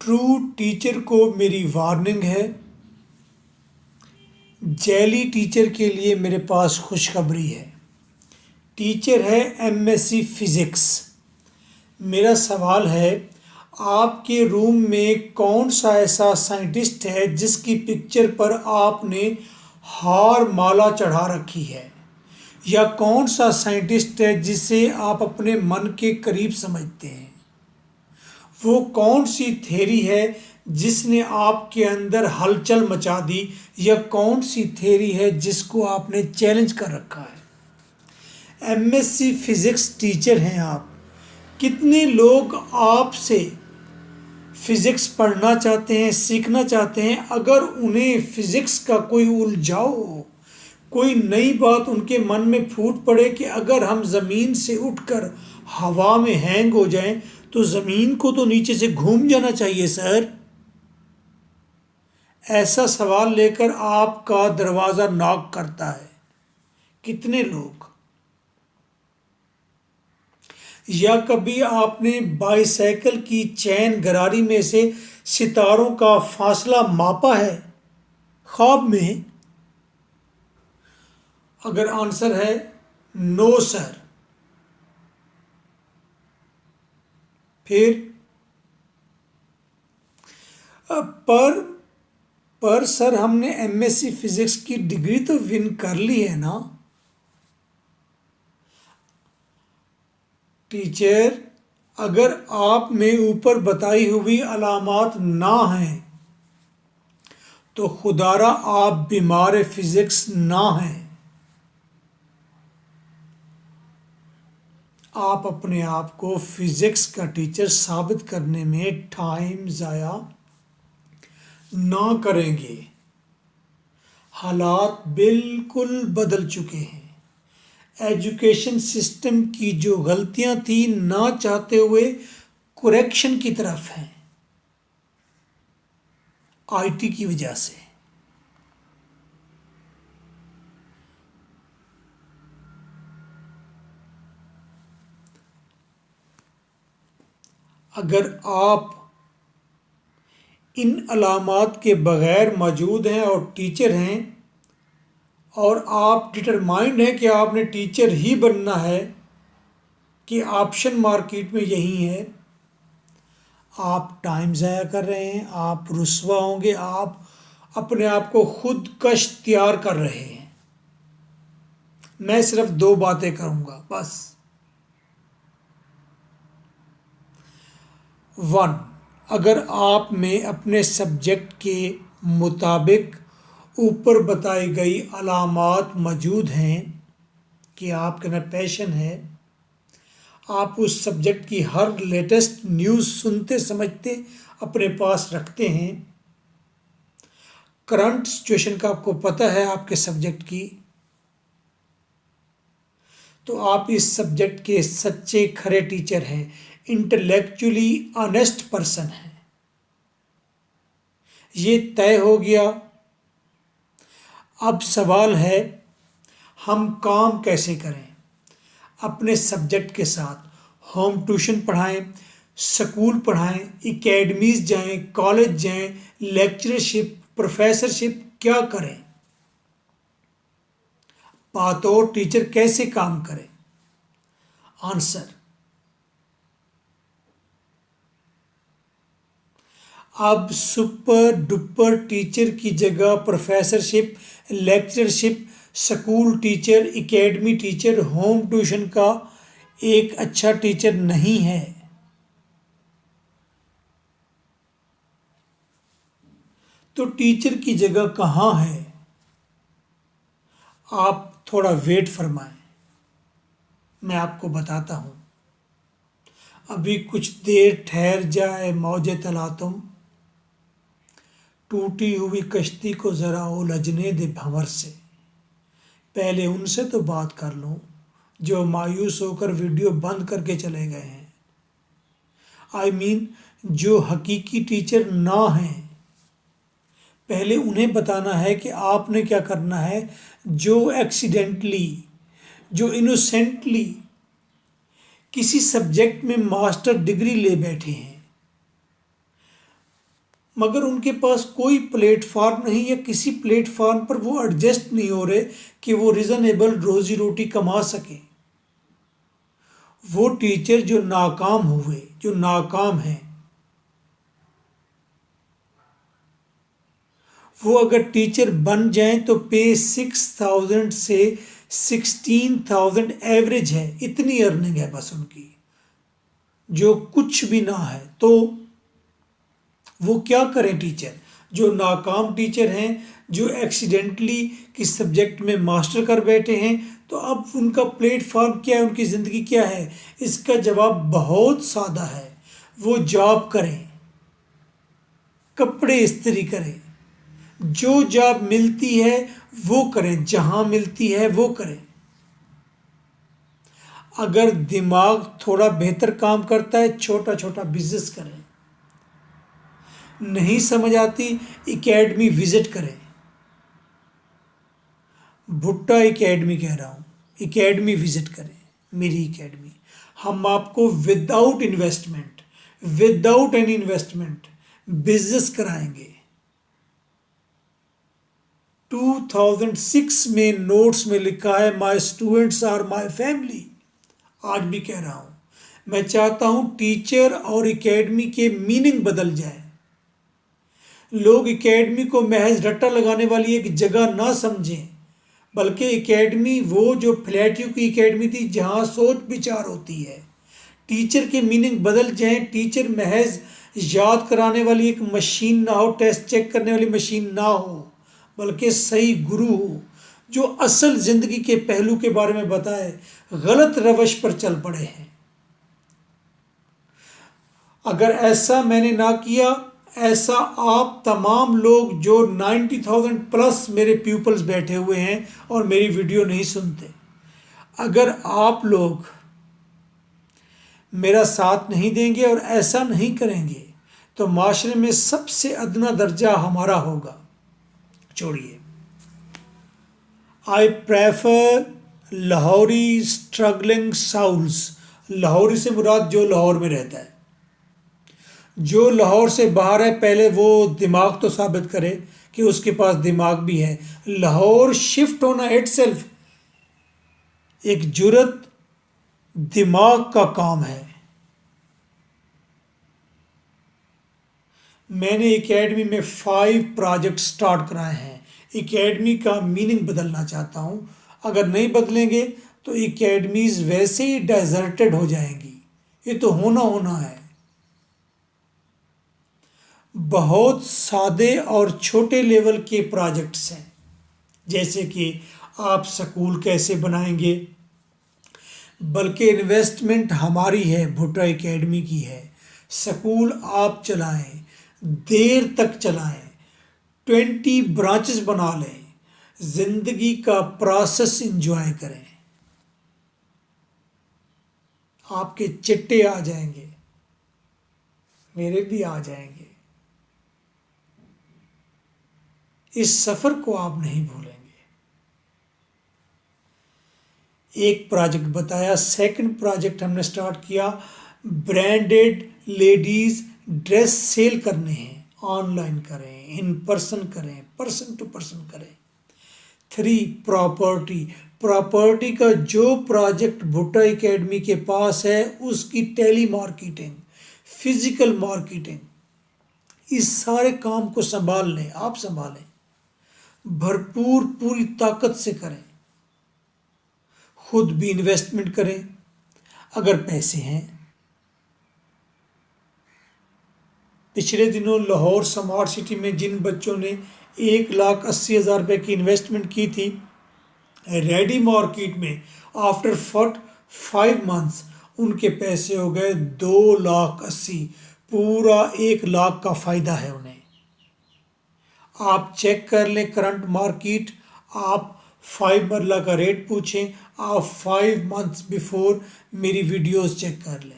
True teacher को मेरी warning है। जेली टीचर के लिए मेरे पास खुशखबरी है। टीचर है एमएससी फिज़िक्स। मेरा सवाल है, आपके रूम में कौन सा ऐसा साइंटिस्ट है जिसकी पिक्चर पर आपने हार माला चढ़ा रखी है, या कौन सा साइंटिस्ट है जिसे आप अपने मन के करीब समझते हैं? वो कौन सी थ्योरी है जिसने आपके अंदर हलचल मचा दी, या कौन सी थ्योरी है जिसको आपने चैलेंज कर रखा है? एमएससी फिज़िक्स टीचर हैं आप। कितने लोग आपसे फिज़िक्स पढ़ना चाहते हैं, सीखना चाहते हैं? अगर उन्हें फिज़िक्स का कोई उलझाव हो, कोई नई बात उनके मन में फूट पड़े कि अगर हम ज़मीन से उठकर हवा में हैंग हो जाएं तो ज़मीन को तो नीचे से घूम जाना चाहिए सर। ऐसा सवाल लेकर आपका दरवाज़ा नॉक करता है। कितने लोग? या कभी आपने बाईसाइकिल की चैन गरारी में से सितारों का फासला मापा है ख्वाब में? अगर आंसर है नो सर, फिर पर सर हमने एमएससी फिजिक्स की डिग्री तो विन कर ली है ना। टीचर, अगर आप में ऊपर बताई हुई अलामात ना हैं तो खुदारा आप बीमार फिजिक्स ना हैं। आप अपने आप को फिजिक्स का टीचर साबित करने में टाइम ज़ाया ना करेंगे। हालात बिल्कुल बदल चुके हैं। एजुकेशन सिस्टम की जो गलतियां थी, ना चाहते हुए करेक्शन की तरफ हैं, आईटी की वजह से। अगर आप इन अलामात के बगैर मौजूद हैं और टीचर हैं, और आप डिटरमाइंड हैं कि आपने टीचर ही बनना है, कि ऑप्शन मार्केट में यही है, आप टाइम ज़ाया कर रहे हैं, आप रुस्वा होंगे, आप अपने आप को खुद कश तैयार कर रहे हैं। मैं सिर्फ दो बातें करूंगा बस। 1, अगर आप में अपने सब्जेक्ट के मुताबिक ऊपर बताई गई अलामात मौजूद हैं कि आपके अंदर पैशन है, आप उस सब्जेक्ट की हर लेटेस्ट न्यूज़ सुनते समझते अपने पास रखते हैं, करंट सिचुएशन का आपको पता है आपके सब्जेक्ट की, तो आप इस सब्जेक्ट के सच्चे खरे टीचर हैं, इंटेलेक्चुअली ऑनेस्ट पर्सन हैं। ये तय हो गया। अब सवाल है, हम काम कैसे करें अपने सब्जेक्ट के साथ? होम ट्यूशन पढ़ाएं, स्कूल पढ़ाएं, एकेडमीज जाएं, कॉलेज जाएं, लेक्चरशिप, प्रोफेसरशिप, क्या करें? बात और टीचर कैसे काम करें? आंसर, अब सुपर डुपर टीचर की जगह professorship, lectureship, school teacher, academy teacher, home tuition का एक अच्छा टीचर नहीं है। तो टीचर की जगह कहाँ है? आप थोड़ा वेट फरमाएं, मैं आपको बताता हूँ। अभी कुछ देर ठहर जाए मौजे तलातुम, टूटी हुई कश्ती को ज़रा उलझने दे भंवर से। पहले उनसे तो बात कर लूँ जो मायूस होकर वीडियो बंद करके चले गए हैं। आई मीन जो हकीकी टीचर ना हैं। पहले उन्हें बताना है कि आपने क्या करना है। जो एक्सीडेंटली, जो इनोसेंटली किसी सब्जेक्ट में मास्टर डिग्री ले बैठे हैं, मगर उनके पास कोई प्लेटफॉर्म नहीं या किसी प्लेटफॉर्म पर वो एडजस्ट नहीं हो रहे कि वो रिजनेबल रोजी रोटी कमा सकें। वो टीचर जो नाकाम हुए, जो नाकाम हैं, वो अगर टीचर बन जाएं तो पे 6,000 से 16,000 एवरेज है, इतनी अर्निंग है बस उनकी, जो कुछ भी ना है। तो वो क्या करें टीचर जो नाकाम टीचर हैं, जो एक्सीडेंटली किस सब्जेक्ट में मास्टर कर बैठे हैं, तो अब उनका प्लेटफॉर्म क्या है, उनकी ज़िंदगी क्या है? इसका जवाब बहुत सादा है। वो जॉब करें, कपड़े इस्त्री करें, जो जॉब मिलती है वो करें, जहां मिलती है वो करें। अगर दिमाग थोड़ा बेहतर काम करता है, छोटा छोटा बिजनेस करें। नहीं समझ आती, एकेडमी विजिट करें। भुट्टा एकेडमी कह रहा हूँ, एकेडमी विजिट करें, मेरी एकेडमी। हम आपको विदाउट एनी इन्वेस्टमेंट बिजनेस कराएंगे। 2006 में नोट्स में लिखा है, my students are my family. आज भी कह रहा हूँ, मैं चाहता हूँ टीचर और एकेडमी के मीनिंग बदल जाए। लोग एकेडमी को महज रट्टा लगाने वाली एक जगह ना समझें, बल्कि एकेडमी वो जो फ्लैट्यू की एकेडमी थी जहाँ सोच विचार होती है। टीचर के मीनिंग बदल जाएं, टीचर महज याद कराने वाली एक मशीन ना हो, टेस्ट चेक करने वाली मशीन ना हो, बल्कि सही गुरु हो जो असल जिंदगी के पहलू के बारे में बताए। गलत रवश पर चल पड़े हैं। अगर ऐसा मैंने ना किया, ऐसा आप तमाम लोग जो 90,000 प्लस मेरे प्यूपल्स बैठे हुए हैं और मेरी वीडियो नहीं सुनते, अगर आप लोग मेरा साथ नहीं देंगे और ऐसा नहीं करेंगे तो माशरे में सबसे अदना दर्जा हमारा होगा। छोड़िए, I prefer Lahori struggling souls. Lahori से मुराद जो लाहौर में रहता है। जो लाहौर से बाहर है, पहले वो दिमाग तो साबित करे कि उसके पास दिमाग भी है। लाहौर शिफ्ट होना इटसेल्फ एक जुर्रत, दिमाग का काम है। मैंने एकेडमी में 5 प्रोजेक्ट स्टार्ट कराए हैं। एकेडमी का मीनिंग बदलना चाहता हूँ। अगर नहीं बदलेंगे तो एकेडमीज वैसे ही डेजर्टेड हो जाएंगी। ये तो होना होना है। बहुत सादे और छोटे लेवल के प्रोजेक्ट्स हैं, जैसे कि आप स्कूल कैसे बनाएंगे, बल्कि इन्वेस्टमेंट हमारी है, भुट्टा एकेडमी की है। स्कूल आप चलाएं, देर तक चलाएं, 20 ब्रांचेस बना लें, जिंदगी का प्रोसेस इंजॉय करें। आपके चिट्टे आ जाएंगे, मेरे भी आ जाएंगे। इस सफ़र को आप नहीं भूलेंगे। एक प्रोजेक्ट बताया, सेकंड प्रोजेक्ट हमने स्टार्ट किया, ब्रांडेड लेडीज़ ड्रेस सेल करने हैं। ऑनलाइन करें, इन पर्सन करें, पर्सन टू पर्सन करें। 3 प्रॉपर्टी। प्रॉपर्टी का जो प्रोजेक्ट भुट्टा एकेडमी के पास है, उसकी टेली मार्केटिंग, फिजिकल मार्केटिंग, इस सारे काम को संभाल लें, आप संभालें, भरपूर पूरी ताकत से करें। खुद भी इन्वेस्टमेंट करें अगर पैसे हैं। पिछले दिनों लाहौर स्मार्ट सिटी में जिन बच्चों ने 1,80,000 रुपये की इन्वेस्टमेंट की थी, रेडी मार्केट में आफ्टर 5 मंथ्स उनके पैसे हो गए 2,80,000। पूरा 1,00,000 का फ़ायदा है उन्हें। आप चेक कर लें करंट मार्केट, आप 5 मरला का रेट पूछें, आप 5 मंथ्स बिफोर मेरी वीडियोस चेक कर लें।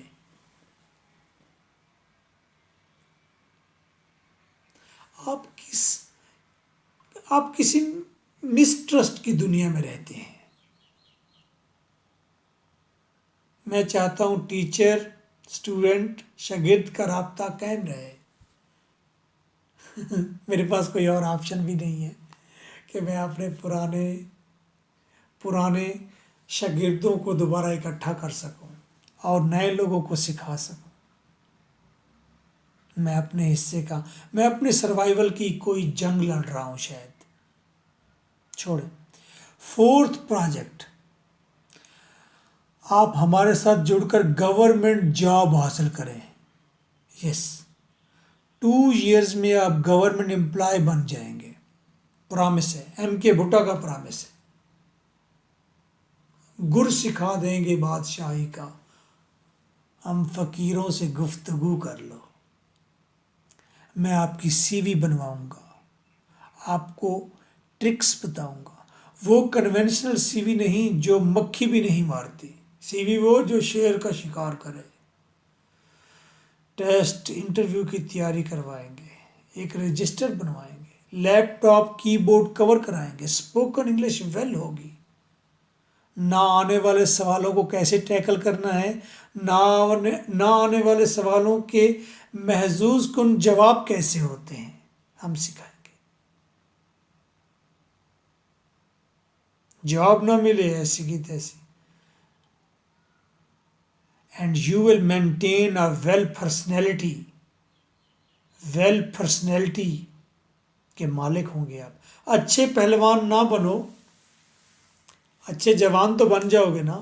आप किसी मिसट्रस्ट की दुनिया में रहते हैं। मैं चाहता हूँ टीचर स्टूडेंट शागिर्द का राब्ता कायम रहे। मेरे पास कोई और ऑप्शन भी नहीं है कि मैं अपने पुराने पुराने शागिर्दों को दोबारा इकट्ठा कर सकूं और नए लोगों को सिखा सकूं। मैं अपने हिस्से का, मैं अपने सर्वाइवल की कोई जंग लड़ रहा हूं शायद। छोड़े। फोर्थ प्रोजेक्ट, आप हमारे साथ जुड़कर गवर्नमेंट जॉब हासिल करें। यस, 2 years में आप गवर्नमेंट एम्प्लॉय बन जाएंगे। प्रॉमिस है, MK भुट्टा का प्रॉमिस है। गुर सिखा देंगे बादशाही का, हम फकीरों से गुफ्तगू कर लो। मैं आपकी CV बनवाऊंगा, आपको ट्रिक्स बताऊंगा। वो कन्वेंशनल CV नहीं जो मक्खी भी नहीं मारती, CV वो जो शेर का शिकार करे। टेस्ट इंटरव्यू की तैयारी करवाएंगे, एक रजिस्टर बनवाएंगे, लैपटॉप कीबोर्ड कवर कराएंगे, स्पोकन इंग्लिश वेल होगी। ना आने वाले सवालों को कैसे टैकल करना है, ना आने वाले सवालों के महजूज कुन जवाब कैसे होते हैं, हम सिखाएंगे। जॉब ना मिले ऐसी की तैसी, and you will maintain a well personality के मालिक होंगे आप। अच्छे पहलवान ना बनो, अच्छे जवान तो बन जाओगे ना।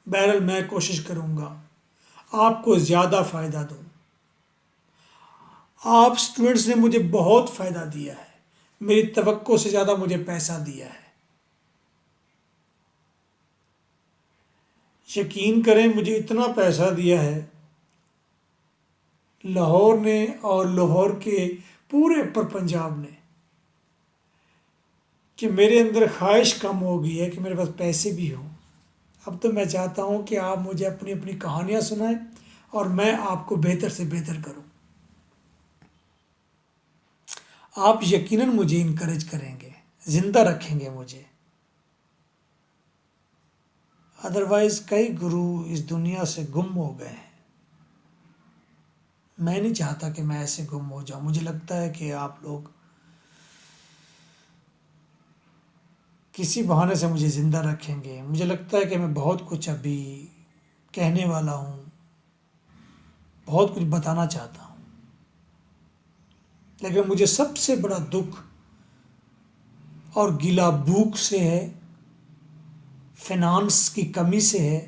बहरहाल मैं कोशिश करूंगा आपको ज़्यादा फ़ायदा दूं। आप स्टूडेंट्स ने मुझे बहुत फ़ायदा दिया है, मेरी तवक्को से ज़्यादा मुझे पैसा दिया है। यकीन करें, मुझे इतना पैसा दिया है लाहौर ने और लाहौर के पूरे पर पंजाब ने, कि मेरे अंदर ख्वाहिश कम हो गई है कि मेरे पास पैसे भी हों। अब तो मैं चाहता हूँ कि आप मुझे अपनी अपनी कहानियाँ सुनाएं और मैं आपको बेहतर से बेहतर करूँ। आप यकीनन मुझे इनकरेज करेंगे, ज़िंदा रखेंगे मुझे। अदरवाइज़ कई गुरु इस दुनिया से गुम हो गए हैं। मैं नहीं चाहता कि मैं ऐसे गुम हो जाऊं। मुझे लगता है कि आप लोग किसी बहाने से मुझे ज़िंदा रखेंगे। मुझे लगता है कि मैं बहुत कुछ अभी कहने वाला हूँ, बहुत कुछ बताना चाहता हूँ, लेकिन मुझे सबसे बड़ा दुख और गिला भूख से है, फाइनेंस की कमी से है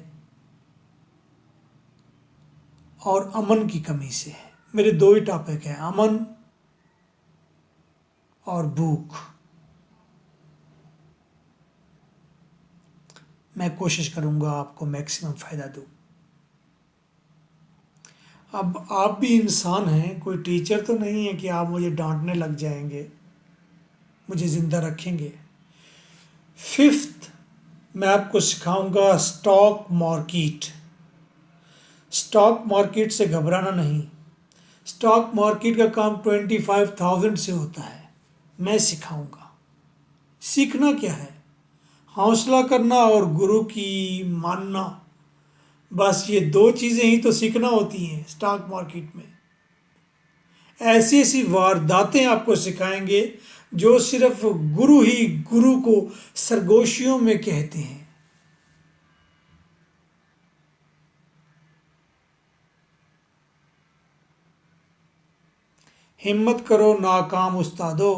और अमन की कमी से है। मेरे दो ही टॉपिक हैं, अमन और भूख। मैं कोशिश करूंगा आपको मैक्सिमम फ़ायदा दूं। अब आप भी इंसान हैं, कोई टीचर तो नहीं है कि आप मुझे डांटने लग जाएंगे, मुझे ज़िंदा रखेंगे। फिफ्थ, मैं आपको सिखाऊंगा स्टॉक मार्केट। स्टॉक मार्केट से घबराना नहीं। स्टॉक मार्केट का काम 25,000 से होता है, मैं सिखाऊंगा। सीखना क्या है, हौसला करना और गुरु की मानना, बस ये दो चीज़ें ही तो सीखना होती हैं स्टॉक मार्केट में। ऐसी ऐसी वारदातें आपको सिखाएंगे जो सिर्फ गुरु ही गुरु को सरगोशियों में कहते हैं। हिम्मत करो नाकाम उस्तादों।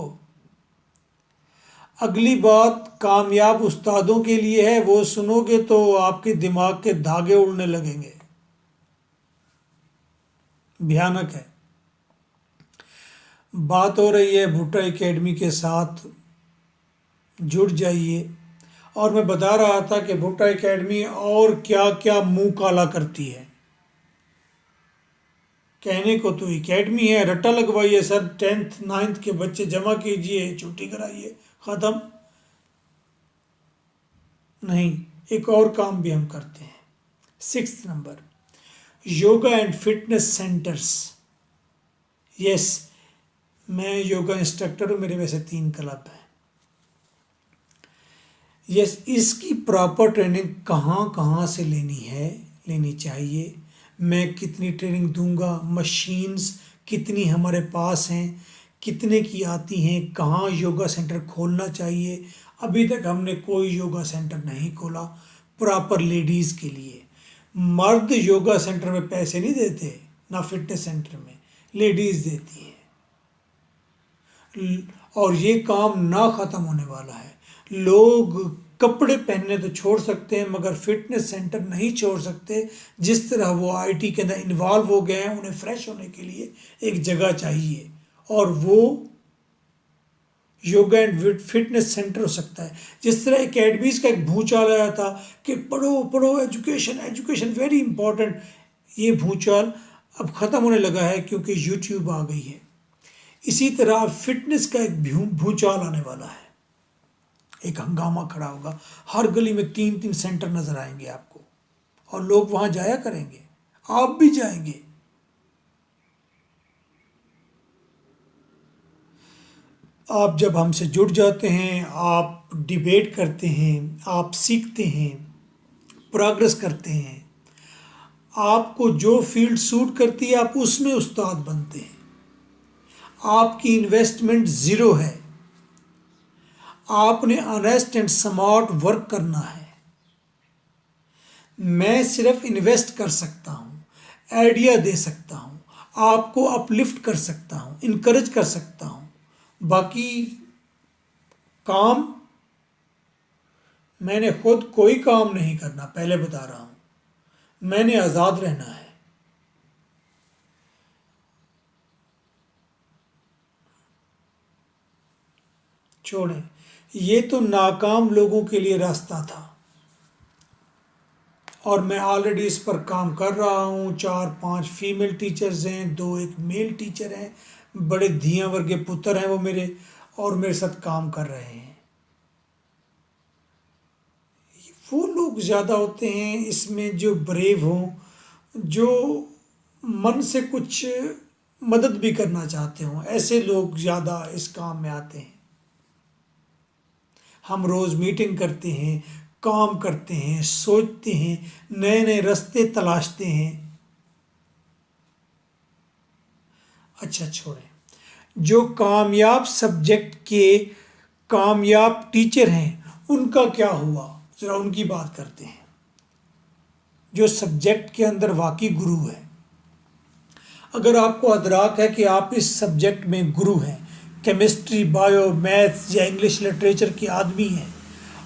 अगली बात कामयाब उस्तादों के लिए है, वो सुनोगे तो आपके दिमाग के धागे उड़ने लगेंगे। भयानक है। बात हो रही है भुट्टा एकेडमी के साथ जुड़ जाइए। और मैं बता रहा था कि भुट्टा एकेडमी और क्या क्या मुंह काला करती है। कहने को तो एकेडमी है, रट्टा लगवाइए सर, 10th 9th के बच्चे जमा कीजिए, छुट्टी कराइए, ख़त्म। नहीं, एक और काम भी हम करते हैं। 6th number, yoga and fitness centres. Yes, मैं योगा इंस्ट्रक्टर हूँ, मेरे वैसे 3 क्लब हैं। यस, इसकी प्रॉपर ट्रेनिंग कहाँ कहाँ से लेनी चाहिए, मैं कितनी ट्रेनिंग दूंगा, मशीन्स कितनी हमारे पास हैं, कितने की आती हैं, कहाँ योगा सेंटर खोलना चाहिए। अभी तक हमने कोई योगा सेंटर नहीं खोला प्रॉपर लेडीज़ के लिए। मर्द योगा सेंटर में पैसे नहीं देते, ना फिटनेस सेंटर में, लेडीज़ देती है। और ये काम ना ख़त्म होने वाला है। लोग कपड़े पहनने तो छोड़ सकते हैं मगर फिटनेस सेंटर नहीं छोड़ सकते। जिस तरह वो आईटी के अंदर इन्वॉल्व हो गए हैं, उन्हें फ्रेश होने के लिए एक जगह चाहिए और वो योगा एंड फिटनेस सेंटर हो सकता है। जिस तरह एकेडमीज़ का एक भूचाल आया था कि पढ़ो पढ़ो, एजुकेशन एजुकेशन वेरी इंपॉर्टेंट, ये भूचाल अब ख़त्म होने लगा है क्योंकि यूट्यूब आ गई है। इसी तरह अब फिटनेस का एक भूचाल आने वाला है। एक हंगामा खड़ा होगा, हर गली में 3-3 सेंटर नज़र आएंगे आपको और लोग वहाँ जाया करेंगे, आप भी जाएंगे। आप जब हमसे जुड़ जाते हैं, आप डिबेट करते हैं, आप सीखते हैं, प्रोग्रेस करते हैं, आपको जो फील्ड सूट करती है आप उसमें उस्ताद बनते हैं। आपकी इन्वेस्टमेंट ज़ीरो है, आपने ऑनेस्ट एंड स्मार्ट वर्क करना है। मैं सिर्फ इन्वेस्ट कर सकता हूँ, आइडिया दे सकता हूँ, आपको अपलिफ्ट कर सकता हूँ, इनकरेज कर सकता हूँ। बाकी काम मैंने खुद कोई काम नहीं करना, पहले बता रहा हूँ। मैंने आज़ाद रहना है। छोड़ें, ये तो नाकाम लोगों के लिए रास्ता था और मैं ऑलरेडी इस पर काम कर रहा हूँ। 4-5 फीमेल टीचर्स हैं, 2 एक मेल टीचर हैं, बड़े धियां वर्गे पुत्र हैं वो मेरे, और मेरे साथ काम कर रहे हैं। वो लोग ज़्यादा होते हैं इसमें जो ब्रेव हों, जो मन से कुछ मदद भी करना चाहते हों, ऐसे लोग ज़्यादा इस काम में आते हैं। हम रोज़ मीटिंग करते हैं, काम करते हैं, सोचते हैं, नए नए रास्ते तलाशते हैं। अच्छा छोड़ें, जो कामयाब सब्जेक्ट के कामयाब टीचर हैं उनका क्या हुआ, ज़रा उनकी बात करते हैं। जो सब्जेक्ट के अंदर वाकई गुरु है, अगर आपको अदराक है कि आप इस सब्जेक्ट में गुरु हैं, केमिस्ट्री, बायो, मैथ्स या इंग्लिश लिटरेचर के आदमी हैं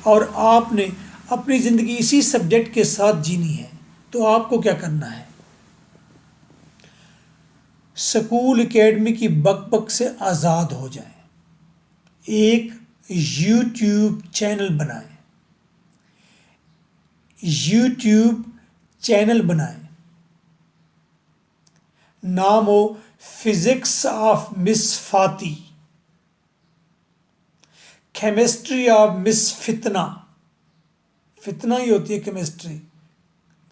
और आपने अपनी ज़िंदगी इसी सब्जेक्ट के साथ जीनी है, तो आपको क्या करना है? स्कूल एकेडमी की बकबक से आज़ाद हो जाएं, एक यूट्यूब चैनल बनाएं, यूट्यूब चैनल बनाएं, नाम हो physics of miss Fati, chemistry of miss Fitna. फितना ही होती है chemistry.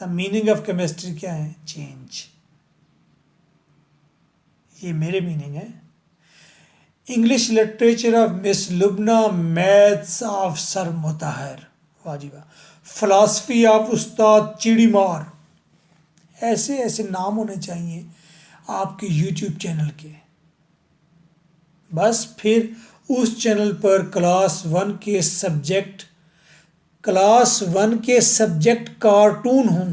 The meaning of chemistry क्या है? चेंज। ये मेरे मीनिंग है। English literature of miss Lubna, maths of sir Mutahir, वाजिबा, फिलासफी ऑफ उस्ताद चिड़ी मार। ऐसे ऐसे नाम होने चाहिए आपके यूट्यूब चैनल के। बस फिर उस चैनल पर क्लास 1 के सब्जेक्ट कार्टून हों।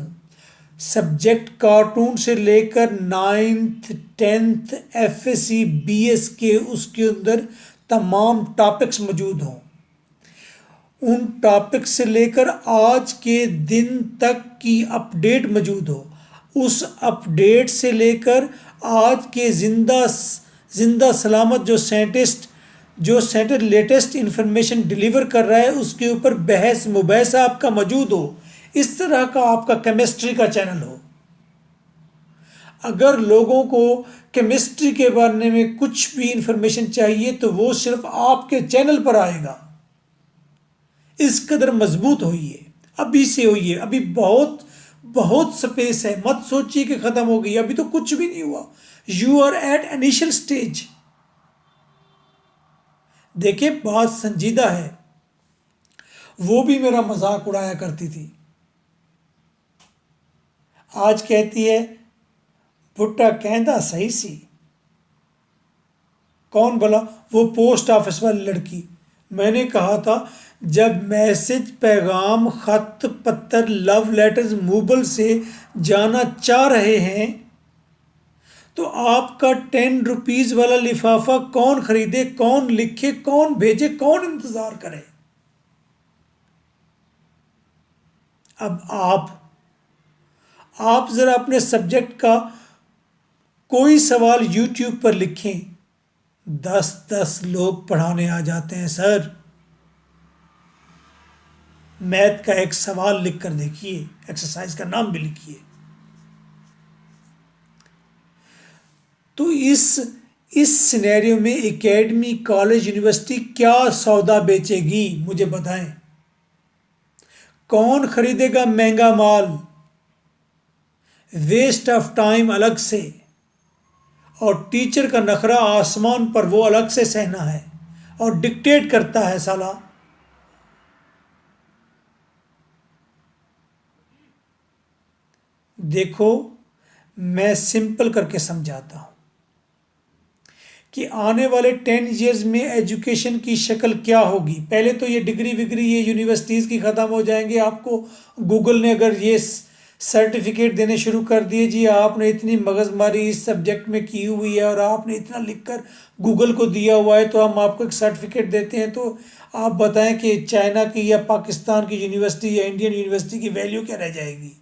सब्जेक्ट कार्टून से लेकर 9th 10th FSC BS के उसके अंदर तमाम टॉपिक्स मौजूद हों। उन टॉपिक से लेकर आज के दिन तक की अपडेट मौजूद हो। उस अपडेट से लेकर आज के जिंदा सलामत जो साइंटिस्ट लेटेस्ट इंफॉर्मेशन डिलीवर कर रहा है उसके ऊपर बहस मुबहसा आपका मौजूद हो। इस तरह का आपका केमिस्ट्री का चैनल हो। अगर लोगों को केमिस्ट्री के बारे में कुछ भी इंफॉर्मेशन चाहिए तो वो सिर्फ आपके चैनल पर आएगा। इस कदर मजबूत होइए, अभी से होइए। अभी बहुत बहुत स्पेस है, मत सोचिए कि ख़त्म हो गई, अभी तो कुछ भी नहीं हुआ। You are at initial stage. देखिए, बात संजीदा है। वो भी मेरा मजाक उड़ाया करती थी, आज कहती है भुट्टा कहता सही सी, कौन भला? वो पोस्ट ऑफिस वाली लड़की। मैंने कहा था जब मैसेज, पैगाम, खत पत्र, लव लेटर्स मूवल से जाना चाह रहे हैं तो आपका 10 रुपीज़ वाला लिफाफा कौन खरीदे, कौन लिखे, कौन भेजे, कौन इंतजार करे? अब आप जरा अपने सब्जेक्ट का कोई सवाल यूट्यूब पर लिखें, 10-10 लोग पढ़ाने आ जाते हैं। सर मैथ का एक सवाल लिख कर देखिए, एक्सरसाइज का नाम भी लिखिए। तो इस सिनेरियो में एकेडमी, कॉलेज, यूनिवर्सिटी क्या सौदा बेचेगी, मुझे बताएं। कौन खरीदेगा महंगा माल? वेस्ट ऑफ टाइम अलग से, और टीचर का नखरा आसमान पर वो अलग से सहना है, और डिक्टेट करता है साला। देखो मैं सिंपल करके समझाता हूं कि आने वाले 10 ईयर्स में एजुकेशन की शक्ल क्या होगी। पहले तो ये डिग्री विग्री, ये यूनिवर्सिटीज़ की ख़त्म हो जाएंगे। आपको गूगल ने अगर ये सर्टिफिकेट देने शुरू कर दिए, जी आपने इतनी मगजमारी इस सब्जेक्ट में की हुई है और आपने इतना लिखकर गूगल को दिया हुआ है तो हम आपको एक सर्टिफिकेट देते हैं, तो आप बताएं कि चाइना की या पाकिस्तान की यूनिवर्सिटी या इंडियन यूनिवर्सिटी की वैल्यू क्या रह जाएगी?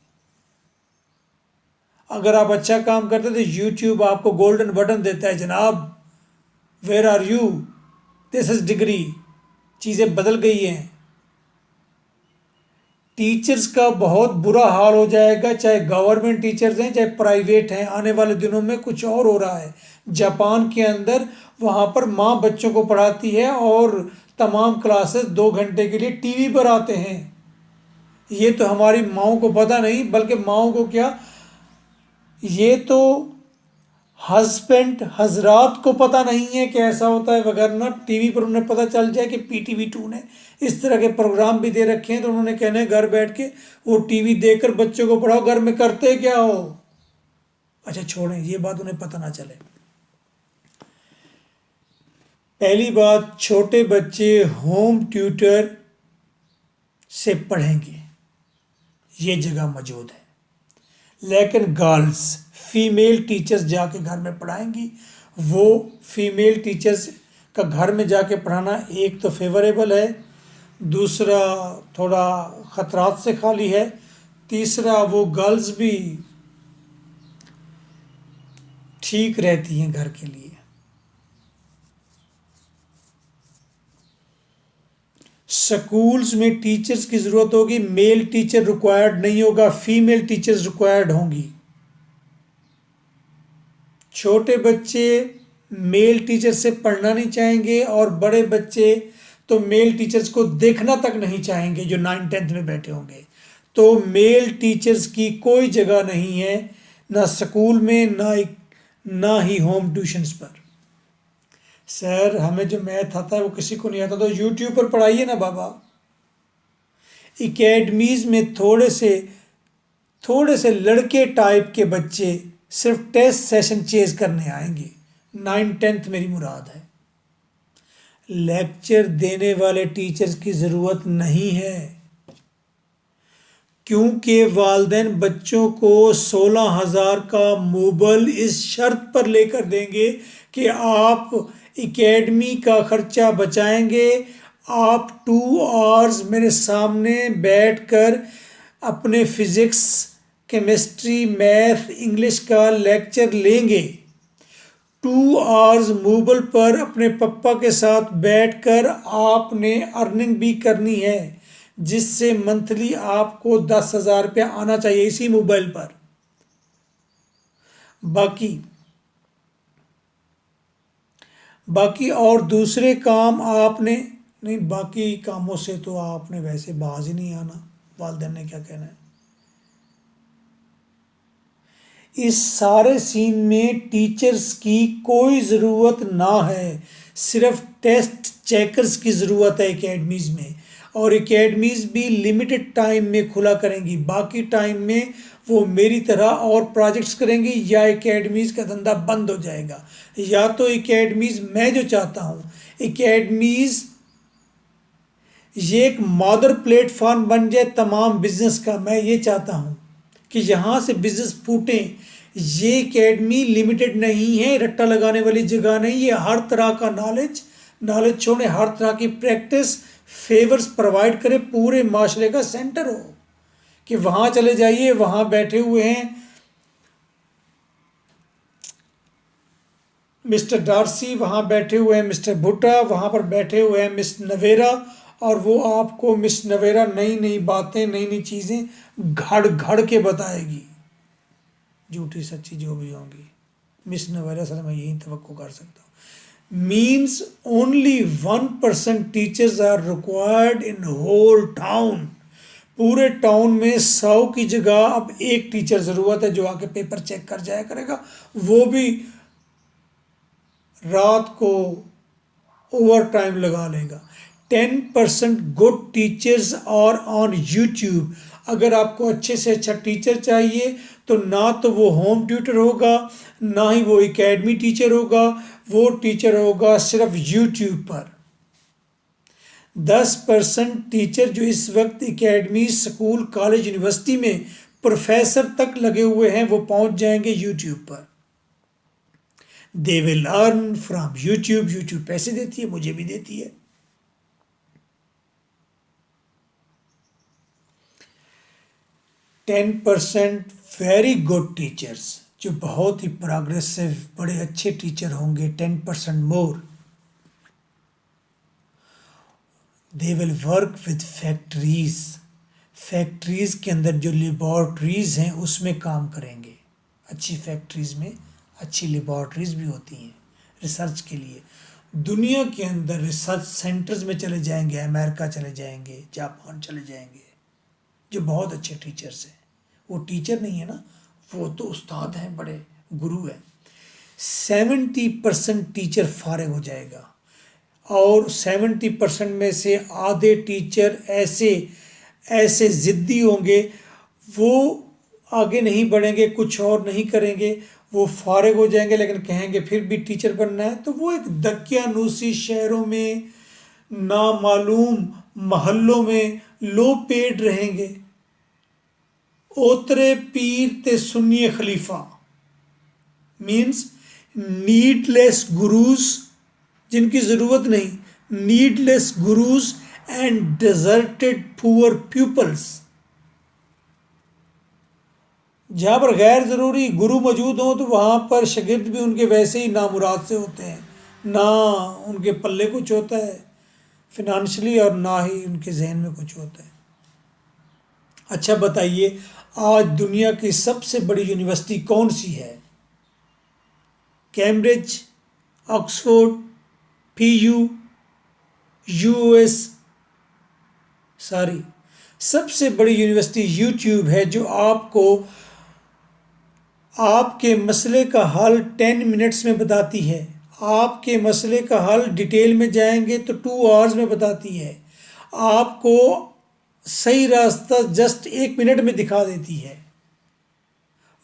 अगर आप अच्छा काम करते तो यूट्यूब आपको गोल्डन बटन देता है, जनाब where are you, this is degree. चीज़ें बदल गई हैं। टीचर्स का बहुत बुरा हाल हो जाएगा, चाहे गवर्नमेंट टीचर्स हैं चाहे प्राइवेट हैं। आने वाले दिनों में कुछ और हो रहा है जापान के अंदर। वहाँ पर माँ बच्चों को पढ़ाती है और तमाम क्लासेस 2 घंटे के लिए टीवी पर आते हैं। ये तो हमारी माँओं को पता नहीं, बल्कि माँओं को क्या, ये तो हस्बैंड हजरात को पता नहीं है कि ऐसा होता है। वगरना टीवी पर उन्हें पता चल जाए कि PTV2 ने इस तरह के प्रोग्राम भी दे रखे हैं, तो उन्होंने कहना है घर बैठ के वो टीवी देखकर बच्चों को पढ़ाओ, घर में करते क्या हो। अच्छा छोड़ें, ये बात उन्हें पता ना चले। पहली बात, छोटे बच्चे होम ट्यूटर से पढ़ेंगे, ये जगह मौजूद है। लेकिन गर्ल्स, फीमेल टीचर्स जाके घर में पढ़ाएंगी। वो फीमेल टीचर्स का घर में जाके पढ़ाना एक तो फेवरेबल है, दूसरा थोड़ा ख़तरात से खाली है, तीसरा वो गर्ल्स भी ठीक रहती हैं घर के लिए। स्कूल्स में टीचर्स की ज़रूरत होगी, मेल टीचर रिक्वायर्ड नहीं होगा, फीमेल टीचर्स रिक्वायर्ड होंगी। छोटे बच्चे मेल टीचर से पढ़ना नहीं चाहेंगे और बड़े बच्चे तो मेल टीचर्स को देखना तक नहीं चाहेंगे, जो 9th-10th में बैठे होंगे। तो मेल टीचर्स की कोई जगह नहीं है, ना स्कूल में, ना ही होम ट्यूशन्स पर। सर हमें जो मैथ आता है वो किसी को नहीं आता, तो यूट्यूब पर पढ़ाइए ना बाबा। एकेडमीज़ में थोड़े से लड़के टाइप के बच्चे सिर्फ टेस्ट सेशन चेज करने आएंगे। 9th-10th मेरी मुराद है। लेक्चर देने वाले टीचर्स की ज़रूरत नहीं है, क्योंकि वालिदैन बच्चों को 16,000 का मोबाइल इस शर्त पर लेकर देंगे कि आप एकेडमी का खर्चा बचाएंगे, आप 2 आवर्स मेरे सामने बैठकर अपने फिज़िक्स, केमिस्ट्री, मैथ, इंग्लिश का लेक्चर लेंगे। 2 आवर्स मोबाइल पर अपने पप्पा के साथ बैठकर आपने अर्निंग भी करनी है, जिससे मंथली आपको 10,000 रुपया आना चाहिए इसी मोबाइल पर। बाकी और दूसरे काम आपने नहीं, बाकी कामों से तो आपने वैसे बाज ही नहीं आना, वालिदैन ने क्या कहना है। इस सारे सीन में टीचर्स की कोई ज़रूरत ना है, सिर्फ टेस्ट चेकर्स की ज़रूरत है एकेडमीज़ में। और एकेडमीज़ भी लिमिटेड टाइम में खुला करेंगी, बाकी टाइम में वो मेरी तरह और प्रोजेक्ट्स करेंगे या एकेडमीज़ का धंधा बंद हो जाएगा। या तो एकेडमीज़, मैं जो चाहता हूँ एकेडमीज़ ये एक मदर प्लेटफॉर्म बन जाए तमाम बिजनेस का। मैं ये चाहता हूँ कि यहाँ से बिजनेस फूटें। ये एकेडमी लिमिटेड नहीं है, रट्टा लगाने वाली जगह नहीं, ये हर तरह का नॉलेज छोड़े, हर तरह की प्रैक्टिस फेवर्स प्रोवाइड करे, पूरे माशरे का सेंटर हो कि वहाँ चले जाइए, वहाँ बैठे हुए हैं मिस्टर डार्सी, वहाँ बैठे हुए हैं मिस्टर भुट्टा, वहाँ पर बैठे हुए हैं मिस नवेरा, और वो आपको मिस नवेरा नई नई बातें, नई नई चीज़ें घड़ घड़ के बताएगी, झूठी सच्ची जो भी होंगी। मिस नवेरा सर मैं यही तवक्को कर सकता हूँ। Means only 1% teachers are required in whole town. पूरे टाउन में 100 की जगह अब एक टीचर ज़रूरत है जो आके पेपर चेक कर जाया करेगा, वो भी रात को ओवर टाइम लगा लेगा। 10% गुड टीचर्स और ऑन यूट्यूब। अगर आपको अच्छे से अच्छा टीचर चाहिए तो ना तो वो होम ट्यूटर होगा, ना ही वो एकेडमी टीचर होगा, वो टीचर होगा सिर्फ यूट्यूब पर। 10% टीचर जो इस वक्त एकेडमी, स्कूल, कॉलेज, यूनिवर्सिटी में प्रोफेसर तक लगे हुए हैं, वो पहुंच जाएंगे यूट्यूब पर। They will earn from YouTube. YouTube पैसे देती है, मुझे भी देती है। Ten percent very good teachers जो बहुत ही प्रोग्रेसिव, बड़े अच्छे टीचर होंगे, 10% more. They will work with factories. Factories के अंदर जो लेबॉर्ट्रीज हैं उसमें काम करेंगे। अच्छी फैक्ट्रीज में अच्छी लेबॉर्ट्रीज भी होती हैं रिसर्च के लिए। दुनिया के अंदर रिसर्च सेंटर्स में चले जाएंगे, अमेरिका चले जाएंगे, जापान चले जाएंगे, जो बहुत अच्छे टीचर्स हैं। वो टीचर नहीं है ना, वो तो उस्ताद हैं, बड़े गुरु हैं। 70% टीचर फारिग हो जाएगा, और 70% में से आधे टीचर ऐसे ज़िद्दी होंगे, वो आगे नहीं बढ़ेंगे, कुछ और नहीं करेंगे, वो फारिग हो जाएंगे, लेकिन कहेंगे फिर भी टीचर बनना है। तो वो एक दकियानूसी शहरों में, नामालूम महल्लों में लो पेड रहेंगे। ओतरे पीर ते सुन्नी खलीफा मीन्स नीडलेस गुरुज, जिनकी ज़रूरत नहीं, needless gurus and deserted poor peoples. जहाँ पर गैर ज़रूरी गुरु मौजूद हों तो वहाँ पर शागिर्द भी उनके वैसे ही नामुराद से होते हैं, ना उनके पल्ले कुछ होता है फिनंशियली, और ना ही उनके जहन में कुछ होता है। अच्छा बताइए, आज दुनिया की सबसे बड़ी यूनिवर्सिटी कौन सी है? Cambridge, Oxford, PU, US? Sorry, सबसे बड़ी यूनिवर्सिटी यूट्यूब है, जो आपको आपके मसले का हल 10 मिनट्स में बताती है। आपके मसले का हल डिटेल में जाएंगे तो 2 आवर्स में बताती है। आपको सही रास्ता जस्ट 1 मिनट में दिखा देती है।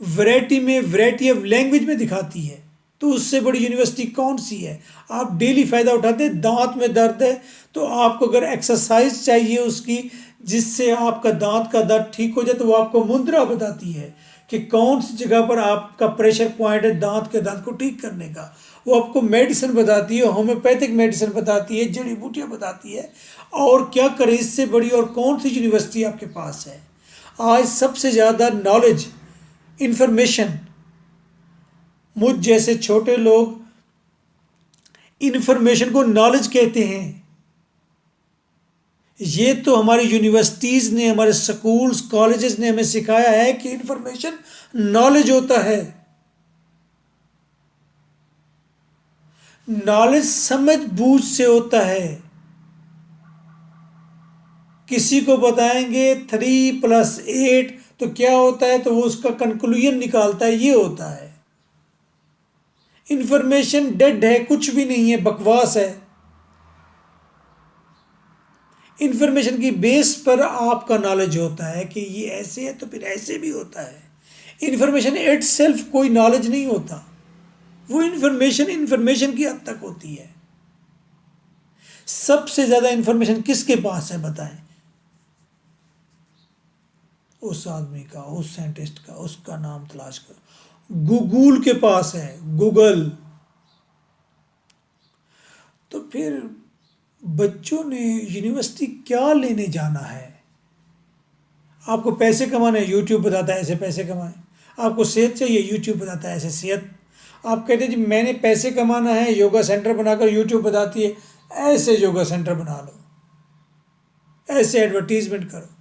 वैरायटी ऑफ लैंग्वेज में दिखाती है। तो उससे बड़ी यूनिवर्सिटी कौन सी है? आप डेली फ़ायदा उठाते हैं। दांत में दर्द है तो आपको अगर एक्सरसाइज चाहिए उसकी, जिससे आपका दांत का दर्द ठीक हो जाए, तो वो आपको मुद्रा बताती है कि कौन सी जगह पर आपका प्रेशर पॉइंट है दांत के दर्द को ठीक करने का। वो आपको मेडिसिन बताती है, होम्योपैथिक मेडिसिन बताती है, जड़ी बूटियाँ बताती है। और क्या करें इससे बड़ी और कौन सी यूनिवर्सिटी आपके पास है? आज सबसे ज़्यादा नॉलेज, इन्फॉर्मेशन, मुझ जैसे छोटे लोग इन्फॉर्मेशन को नॉलेज कहते हैं। ये तो हमारी यूनिवर्सिटीज़ ने, हमारे स्कूल्स, कॉलेजेस ने हमें सिखाया है कि इन्फॉर्मेशन नॉलेज होता है। नॉलेज समझ बूझ से होता है। किसी को बताएंगे 3+8 तो क्या होता है, तो वो उसका कंक्लूजन निकालता है, ये होता है। इन्फॉर्मेशन डेड है, कुछ भी नहीं है, बकवास है। इन्फॉर्मेशन की बेस पर आपका नॉलेज होता है कि ये ऐसे है तो फिर ऐसे भी होता है। इन्फॉर्मेशन इट सेल्फ कोई नॉलेज नहीं होता, वो इन्फॉर्मेशन की हद तक होती है। सबसे ज़्यादा इन्फॉर्मेशन किसके पास है बताएं? उस आदमी का, उस साइंटिस्ट का, उसका नाम तलाश करो। गूगल के पास है, गूगल। तो फिर बच्चों ने यूनिवर्सिटी क्या लेने जाना है? आपको पैसे कमाने हैं, यूट्यूब बताता है ऐसे पैसे कमाएं। आपको सेहत चाहिए, यूट्यूब बताता है ऐसे सेहत। आप कहते हैं जी मैंने पैसे कमाना है, योगा सेंटर बनाकर यूट्यूब बताती है ऐसे योगा सेंटर बना लो, ऐसे एडवर्टीजमेंट करो।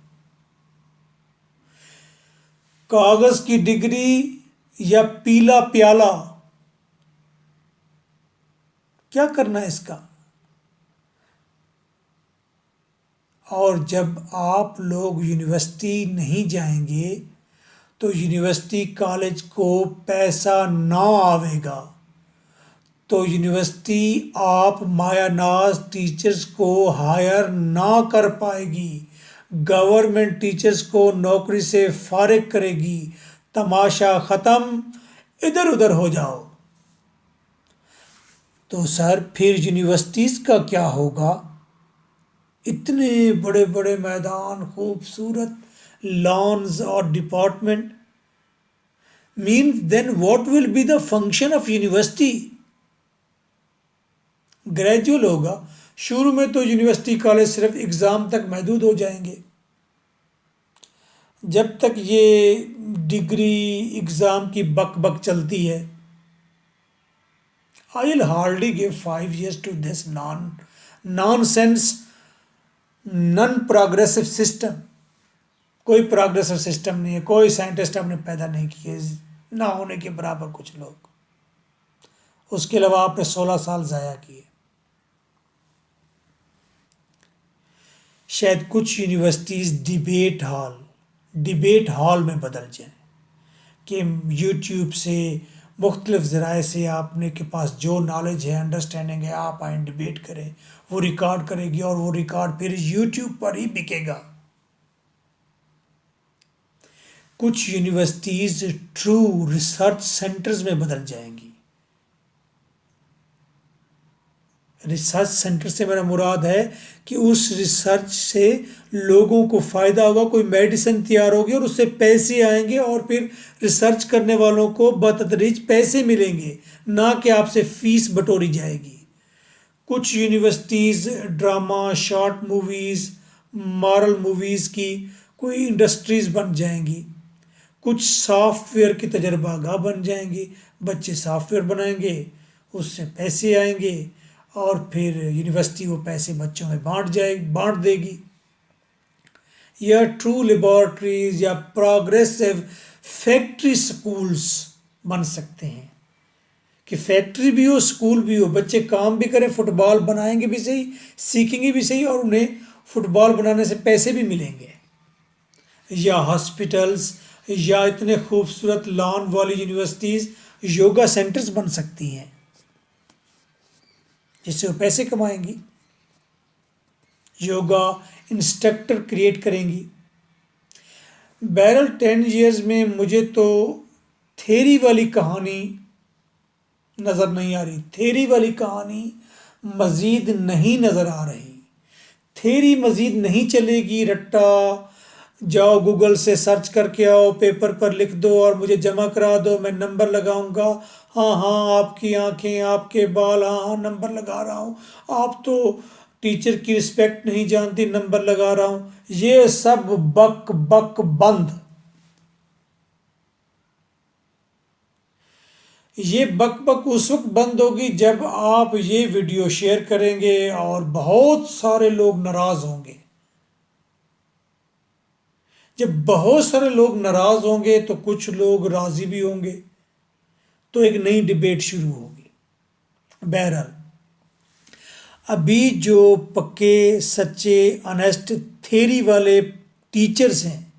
कागज की डिग्री या पीला प्याला, क्या करना है इसका? और जब आप लोग यूनिवर्सिटी नहीं जाएंगे तो यूनिवर्सिटी कॉलेज को पैसा ना आवेगा, तो यूनिवर्सिटी आप मायानाज टीचर्स को हायर ना कर पाएगी, गवर्नमेंट टीचर्स को नौकरी से फारिग करेगी। तमाशा ख़त्म, इधर उधर हो जाओ। तो सर फिर यूनिवर्सिटीज़ का क्या होगा? इतने बड़े बड़े मैदान, खूबसूरत लॉन्स और department, means then what will be the function of university? Gradual होगा। शुरू में तो यूनिवर्सिटी कॉलेज सिर्फ एग्ज़ाम तक महदूद हो जाएंगे। जब तक ये डिग्री एग्ज़ाम की बक बक चलती है, I will hardly give 5 years to this nonsense non progressive system. कोई प्रोग्रेसिव सिस्टम नहीं है, कोई साइंटिस्ट आपने पैदा नहीं किए, ना होने के बराबर कुछ लोग। उसके अलावा आपने 16 साल ज़ाया किए। शायद कुछ यूनिवर्सिटीज़ डिबेट हॉल में बदल जाएं कि यूट्यूब से, मुख्तलिफ ज़राए से आपने के पास जो नॉलेज है, अंडरस्टैंडिंग है, आप आएँ डिबेट करें, वो रिकॉर्ड करेगी और वो रिकॉर्ड फिर यूट्यूब पर ही बिकेगा। कुछ यूनिवर्सिटीज़ ट्रू रिसर्च सेंटर्स में बदल जाएंगी। रिसर्च सेंटर से मेरा मुराद है कि उस रिसर्च से लोगों को फ़ायदा होगा, कोई मेडिसिन तैयार होगी और उससे पैसे आएंगे और फिर रिसर्च करने वालों को बतदरीज पैसे मिलेंगे, ना कि आपसे फ़ीस बटोरी जाएगी। कुछ universities drama, short movies, moral movies की कोई इंडस्ट्रीज़ बन जाएंगी। कुछ सॉफ्टवेयर की तजर्बागाह बन जाएंगी, बच्चे सॉफ्टवेयर बनाएंगे, उससे पैसे आएंगे और फिर यूनिवर्सिटी वो पैसे बच्चों में बांट देगी। या ट्रू लेबॉर्ट्रीज या प्रोग्रेसिव फैक्ट्री स्कूल्स बन सकते हैं कि फैक्ट्री भी हो, स्कूल भी हो, बच्चे काम भी करें, फुटबॉल बनाएंगे भी सही, सीखेंगे भी सही और उन्हें फुटबॉल बनाने से पैसे भी मिलेंगे। या हॉस्पिटल्स या इतने खूबसूरत लॉन वाली यूनिवर्सिटीज़ योगा सेंटर्स बन सकती हैं जिससे वो पैसे कमाएंगी। योगा इंस्ट्रक्टर क्रिएट करेंगी। बहरहाल 10 years में मुझे तो थेरी वाली कहानी नज़र नहीं आ रही, थेरी वाली कहानी मज़ीद नहीं नज़र आ रही। थेरी मज़ीद नहीं चलेगी। रट्टा जाओ गूगल से सर्च करके आओ, पेपर पर लिख दो और मुझे जमा करा दो, मैं नंबर लगाऊंगा। हाँ हाँ आपकी आंखें, आपके बाल, हाँ हाँ नंबर लगा रहा हूँ। आप तो टीचर की रिस्पेक्ट नहीं जानती, नंबर लगा रहा हूँ। ये सब बक बक बंद। ये बक बक उस वक्त बंद होगी जब आप ये वीडियो शेयर करेंगे और बहुत सारे लोग नाराज़ होंगे। जब बहुत सारे लोग नाराज़ होंगे तो कुछ लोग राज़ी भी होंगे, तो एक नई डिबेट शुरू होगी। बहरहाल अभी जो पक्के सच्चे ऑनेस्ट थेरी वाले टीचर्स हैं,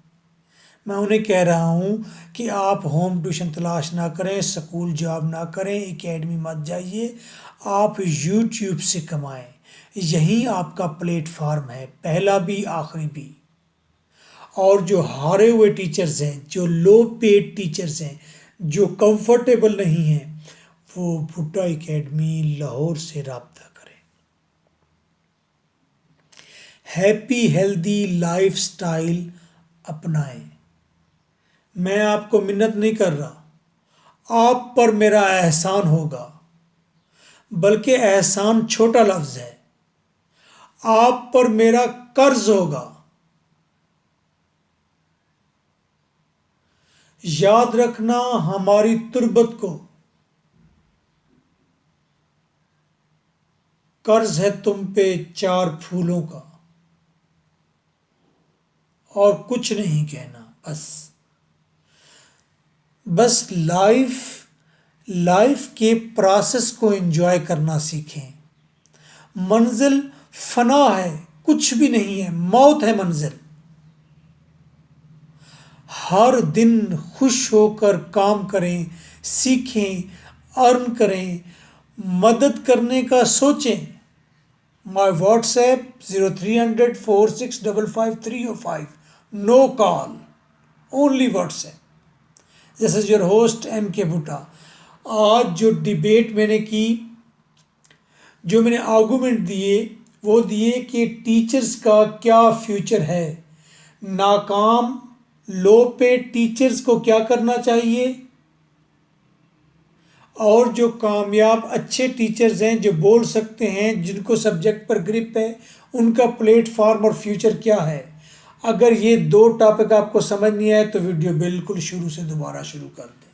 मैं उन्हें कह रहा हूँ कि आप होम ट्यूशन तलाश ना करें, स्कूल जॉब ना करें, एकेडमी मत जाइए, आप यूट्यूब से कमाएं। यही आपका प्लेटफार्म है, पहला भी आखिरी भी। और जो हारे हुए टीचर्स हैं, जो लो पेड टीचर्स हैं, जो कंफर्टेबल नहीं हैं, वो भुट्टा एकेडमी लाहौर से रब्ता करें। हैप्पी हेल्दी लाइफ स्टाइल अपनाएं। मैं आपको मिन्नत नहीं कर रहा, आप पर मेरा एहसान होगा, बल्कि एहसान छोटा लफ्ज़ है। आप पर मेरा कर्ज होगा। याद रखना हमारी तुर्बत को, कर्ज है तुम पे 4 फूलों का। और कुछ नहीं कहना, बस लाइफ के प्रोसेस को एंजॉय करना सीखें। मंजिल फना है, कुछ भी नहीं है, मौत है मंजिल। हर दिन खुश होकर काम करें, सीखें, अर्न करें, मदद करने का सोचें। My WhatsApp 0300 4655 no call, only WhatsApp. This is your host MK Bhutta. आज जो डिबेट मैंने की, जो मैंने आर्गूमेंट दिए, वो दिए कि टीचर्स का क्या फ्यूचर है, नाकाम लो पेड टीचर्स को क्या करना चाहिए, और जो कामयाब अच्छे टीचर्स हैं, जो बोल सकते हैं, जिनको सब्जेक्ट पर ग्रिप है, उनका प्लेटफॉर्म और फ्यूचर क्या है। अगर ये 2 टॉपिक आपको समझ नहीं आए तो वीडियो बिल्कुल शुरू से दोबारा शुरू कर दें।